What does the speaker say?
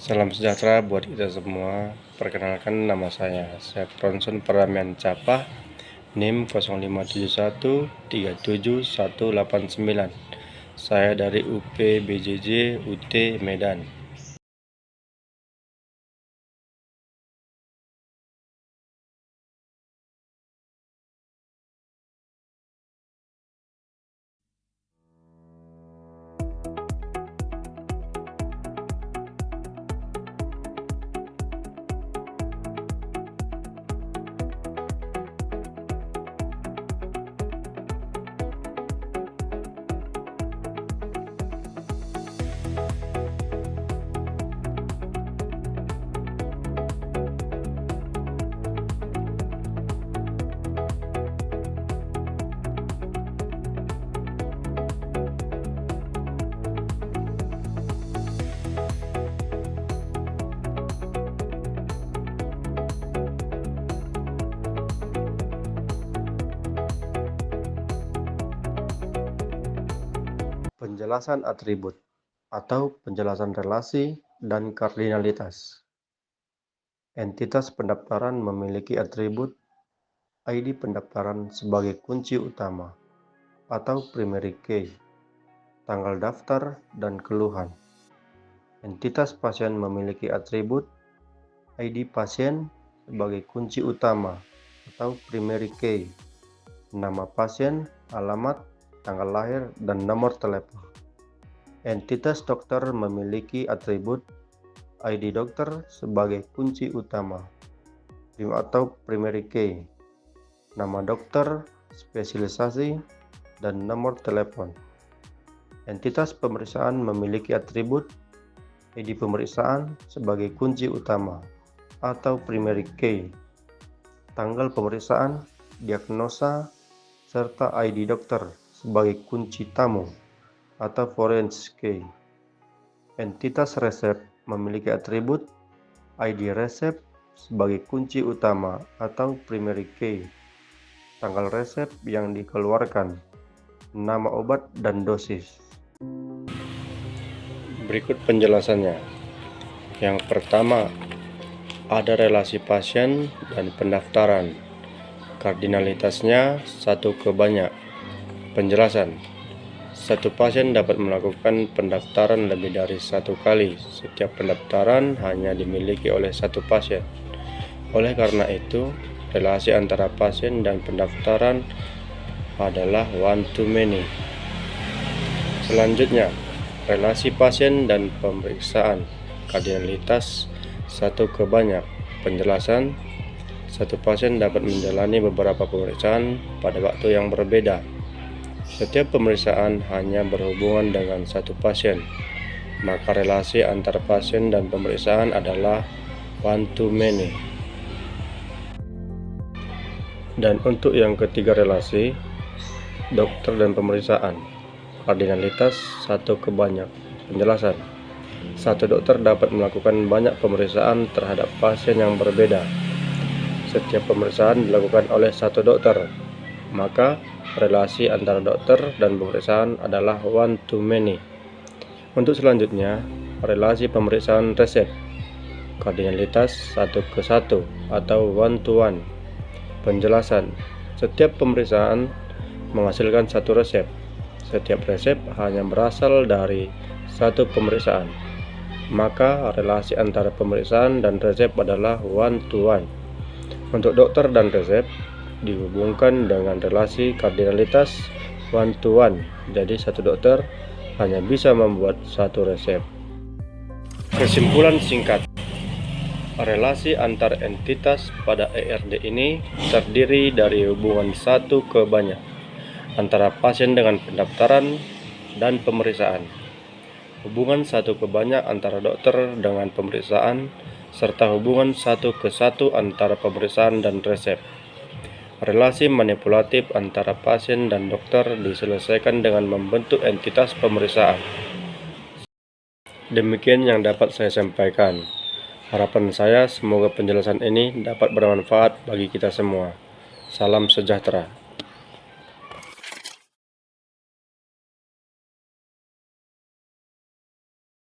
Salam sejahtera buat kita semua. Perkenalkan, nama saya Bronson Paramian Capah, NIM 0571371189. Saya dari UP BJJ UT Medan. Penjelasan atribut atau penjelasan relasi dan kardinalitas. Entitas pendaftaran memiliki atribut ID pendaftaran sebagai kunci utama atau primary key, tanggal daftar, dan keluhan. Entitas pasien memiliki atribut ID pasien sebagai kunci utama atau primary key, nama pasien, alamat, tanggal lahir, dan nomor telepon. Entitas dokter memiliki atribut ID dokter sebagai kunci utama atau primary key, nama dokter, spesialisasi, dan nomor telepon. Entitas pemeriksaan memiliki atribut ID pemeriksaan sebagai kunci utama atau primary key, tanggal pemeriksaan, diagnosa, serta ID dokter sebagai kunci tamu atau forensic key. Entitas resep memiliki atribut ID resep sebagai kunci utama atau primary key, tanggal resep yang dikeluarkan, nama obat, dan dosis. Berikut penjelasannya. Yang pertama, ada relasi pasien dan pendaftaran. Kardinalitasnya 1 ke banyak. Penjelasan: satu pasien dapat melakukan pendaftaran lebih dari 1 kali. Setiap pendaftaran hanya dimiliki oleh 1 pasien. Oleh karena itu, relasi antara pasien dan pendaftaran adalah one to many. Selanjutnya, relasi pasien dan pemeriksaan. Kardinalitas 1 ke banyak. Penjelasan: satu pasien dapat menjalani beberapa pemeriksaan pada waktu yang berbeda. Setiap pemeriksaan hanya berhubungan dengan 1 pasien, maka relasi antar pasien dan pemeriksaan adalah one to many. Dan untuk yang ketiga, relasi dokter dan pemeriksaan. Kardinalitas 1 ke banyak. Penjelasan: satu dokter dapat melakukan banyak pemeriksaan terhadap pasien yang berbeda. Setiap pemeriksaan dilakukan oleh 1 dokter, maka relasi antara dokter dan pemeriksaan adalah one to many. Untuk selanjutnya, relasi pemeriksaan resep. Kardinalitas 1 ke 1 atau one to one. Penjelasan: setiap pemeriksaan menghasilkan 1 resep. Setiap resep hanya berasal dari 1 pemeriksaan, maka relasi antara pemeriksaan dan resep adalah one to one. Untuk dokter dan resep dihubungkan dengan relasi kardinalitas one to one, jadi 1 dokter hanya bisa membuat 1 resep. Kesimpulan singkat: relasi antar entitas pada ERD ini terdiri dari hubungan 1 ke banyak antara pasien dengan pendaftaran dan pemeriksaan, hubungan 1 ke banyak antara dokter dengan pemeriksaan, serta hubungan 1 ke 1 antara pemeriksaan dan resep. Relasi manipulatif antara pasien dan dokter diselesaikan dengan membentuk entitas pemeriksaan. Demikian yang dapat saya sampaikan. Harapan saya semoga penjelasan ini dapat bermanfaat bagi kita semua. Salam sejahtera.